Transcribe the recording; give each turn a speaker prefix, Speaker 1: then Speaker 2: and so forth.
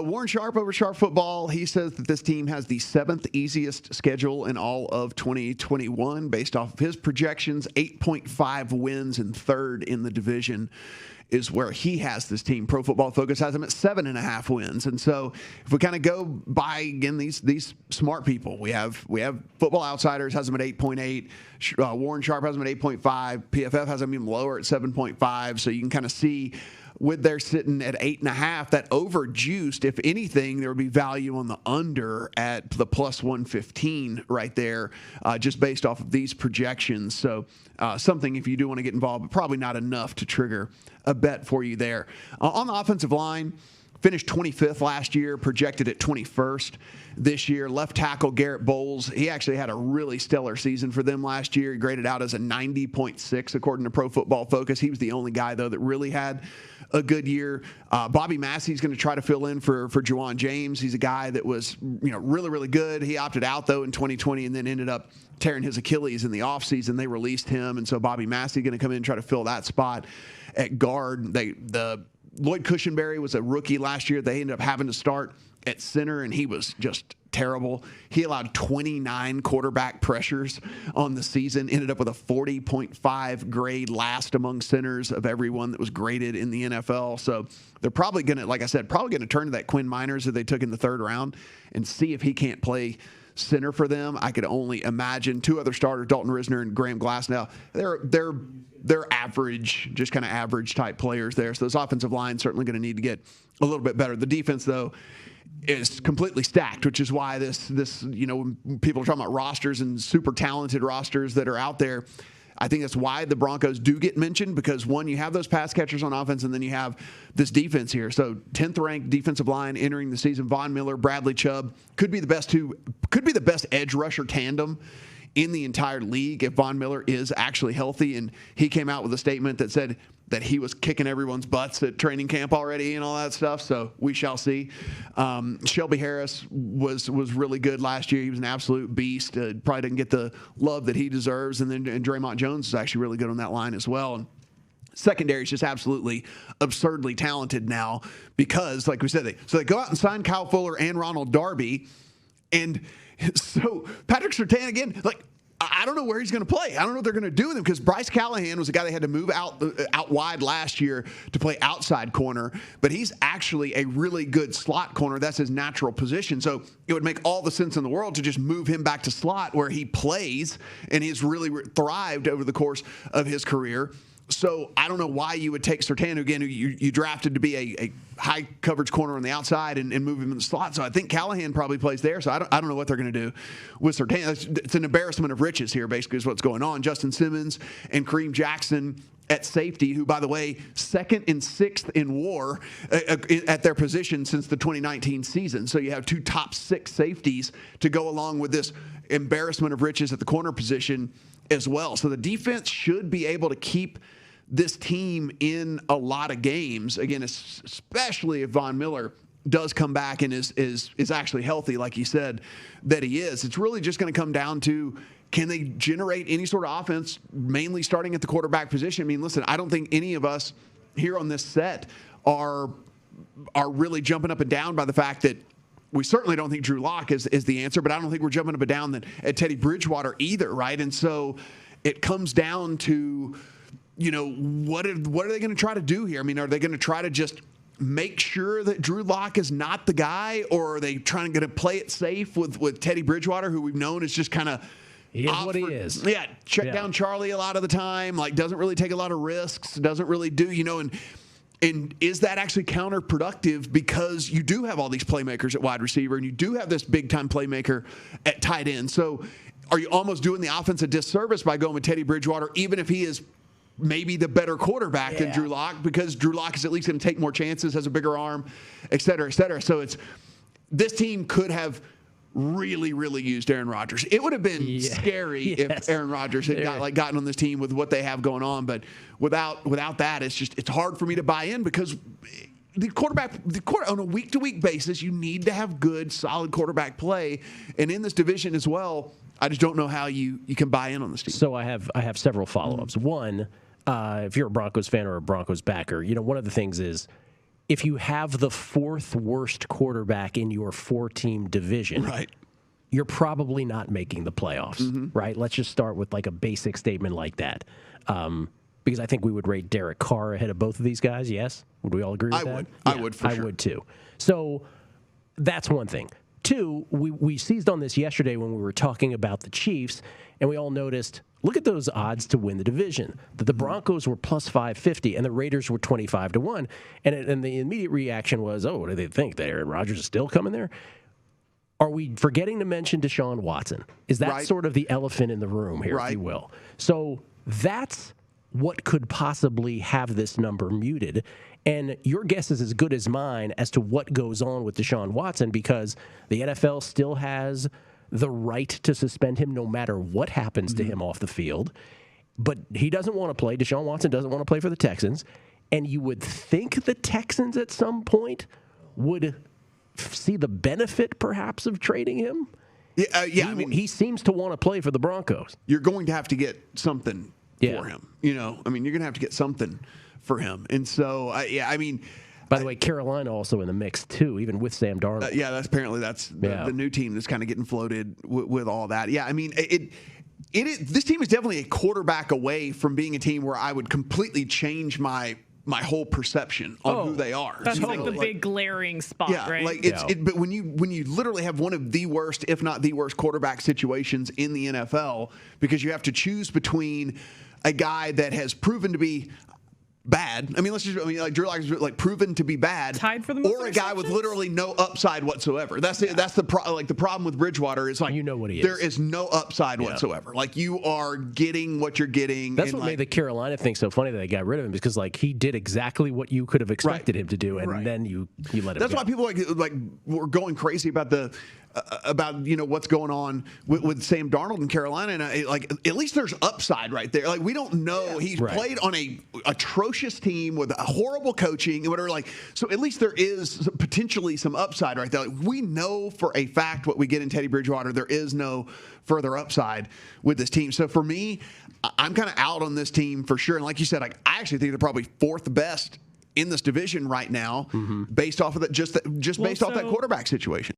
Speaker 1: Warren Sharp over Sharp Football, he says that this team has the 7th easiest schedule in all of 2021 based off of his projections. 8.5 wins and 3rd in the division is where he has this team. Pro Football Focus has them at 7.5 wins. And so if we kind of go by, again, these smart people, we have Football Outsiders has them at 8.8. Warren Sharp has them at 8.5. PFF has them even lower at 7.5. So you can kind of see with their sitting at 8.5, that over-juiced. If anything, there would be value on the under at the plus 115 right there, just based off of these projections. So something if you do want to get involved, but probably not enough to trigger a bet for you there. On the offensive line, finished 25th last year, projected at 21st this year. Left tackle Garrett Bowles, he actually had a really stellar season for them last year. He graded out as a 90.6 according to Pro Football Focus. He was the only guy, though, that really had a good year. Bobby Massey's going to try to fill in for Juwan James. He's a guy that was really, really good. He opted out, though, in 2020 and then ended up tearing his Achilles in the offseason. They released him, and so Bobby Massey going to come in and try to fill that spot at guard. Lloyd Cushenberry was a rookie last year. They ended up having to start at center, and he was just terrible. He allowed 29 quarterback pressures on the season, ended up with a 40.5 grade, last among centers of everyone that was graded in the NFL. So they're probably going to, like I said, turn to that Quinn Miners that they took in the 3rd round and see if he can't play center for them. I could only imagine 2 other starters, Dalton Risner and Graham Glasnow. They're average, just kind of average type players there. So those offensive lines certainly going to need to get a little bit better. The defense, though, is completely stacked, which is why this when people are talking about rosters and super talented rosters that are out there, I think that's why the Broncos do get mentioned, because one, you have those pass catchers on offense, and then you have this defense here. So 10th ranked defensive line entering the season. Von Miller, Bradley Chubb could be the best edge rusher tandem in the entire league if Von Miller is actually healthy. And he came out with a statement that said that he was kicking everyone's butts at training camp already and all that stuff. So we shall see. Shelby Harris was really good last year. He was an absolute beast. Probably didn't get the love that he deserves. And Draymond Jones is actually really good on that line as well. And secondary is just absolutely absurdly talented now because, like we said, they go out and sign Kyle Fuller and Ronald Darby. And so Patrick Surtain, again, I don't know where he's going to play. I don't know what they're going to do with him, because Bryce Callahan was a guy they had to move out wide last year to play outside corner, but he's actually a really good slot corner. That's his natural position. So it would make all the sense in the world to just move him back to slot where he plays, and he's really thrived over the course of his career. So I don't know why you would take Surtain, again, who you drafted to be a high coverage corner on the outside, and move him in the slot. So I think Callahan probably plays there. So I don't know what they're going to do with Surtain. It's an embarrassment of riches here, basically, is what's going on. Justin Simmons and Kareem Jackson at safety, who, by the way, 2nd and 6th in WAR at their position since the 2019 season. So you have 2 top 6 safeties to go along with this embarrassment of riches at the corner position as well. So the defense should be able to keep this team in a lot of games, again, especially if Von Miller does come back and is actually healthy, like you said that he is. It's really just going to come down to, can they generate any sort of offense, mainly starting at the quarterback position? I mean, listen, I don't think any of us here on this set are really jumping up and down by the fact that we certainly don't think Drew Lock is the answer, but I don't think we're jumping up and down at Teddy Bridgewater either, right? And so it comes down to, what are they going to try to do here? I mean, are they going to try to just make sure that Drew Lock is not the guy, or are they going to play it safe with Teddy Bridgewater, who we've known is just kind of
Speaker 2: he is what he is.
Speaker 1: Yeah, check down Charlie a lot of the time, doesn't really take a lot of risks, doesn't really do, and is that actually counterproductive, because you do have all these playmakers at wide receiver, and you do have this big-time playmaker at tight end. So are you almost doing the offense a disservice by going with Teddy Bridgewater, even if he is maybe the better quarterback than Drew Lock, because Drew Lock is at least going to take more chances, has a bigger arm, et cetera, et cetera. So this team could have really, really used Aaron Rodgers. It would have been scary if Aaron Rodgers had gotten on this team with what they have going on. But without that, it's hard for me to buy in, because the quarterback on a week-to-week basis, you need to have good, solid quarterback play. And in this division as well, I just don't know how you can buy in on this team.
Speaker 2: So I have several follow-ups. One, if you're a Broncos fan or a Broncos backer, one of the things is if you have the fourth worst quarterback in your 4-team division,
Speaker 1: Right.
Speaker 2: you're probably not making the playoffs, right? Let's just start with like a basic statement like that. Because I think we would rate Derek Carr ahead of both of these guys, yes? Would we all agree with that?
Speaker 1: I would for sure.
Speaker 2: I would too. So that's one thing. Two, we seized on this yesterday when we were talking about the Chiefs, and we all noticed, look at those odds to win the division. That the Broncos were plus 550 and the Raiders were 25-1. And the immediate reaction was, oh, what do they think? That Aaron Rodgers is still coming there? Are we forgetting to mention Deshaun Watson? Is that sort of the elephant in the room here, if you will? So that's what could possibly have this number muted. And your guess is as good as mine as to what goes on with Deshaun Watson, because the NFL still has the right to suspend him no matter what happens to him off the field. But he doesn't want to play. Deshaun Watson doesn't want to play for the Texans. And you would think the Texans at some point would see the benefit perhaps of trading him.
Speaker 1: I mean,
Speaker 2: he seems to want to play for the Broncos.
Speaker 1: You're going to have to get something for him. You know, I mean, you're going to have to get something for him. And so, I mean.
Speaker 2: By the way, Carolina also in the mix too, even with Sam Darnold.
Speaker 1: That's the new team that's kind of getting floated with all that. Yeah, I mean, this team is definitely a quarterback away from being a team where I would completely change my whole perception on who they are.
Speaker 3: That's like the big glaring spot, right?
Speaker 1: Like but when you literally have one of the worst, if not the worst, quarterback situations in the NFL, because you have to choose between a guy that has proven to be bad. I mean, like Drew Lock is like proven to be bad,
Speaker 3: tied for the most
Speaker 1: or a guy with literally no upside whatsoever. That's the problem with Bridgewater is like
Speaker 2: you know what he is.
Speaker 1: There is no upside whatsoever. Like you are getting what you're getting.
Speaker 2: That's what made the Carolina thing so funny that they got rid of him, because like he did exactly what you could have expected him to do, and then you let him.
Speaker 1: That's
Speaker 2: go.
Speaker 1: why people like were going crazy about what's going on with Sam Darnold in Carolina, and like at least there's upside right there. Like we don't know he's played on a atrocious team with a horrible coaching and whatever. Like so, at least there is potentially some upside right there. Like, we know for a fact what we get in Teddy Bridgewater. There is no further upside with this team. So for me, I'm kind of out on this team for sure. And like you said, I actually think they're probably fourth best in this division right now, based off of that, just based off that quarterback situation.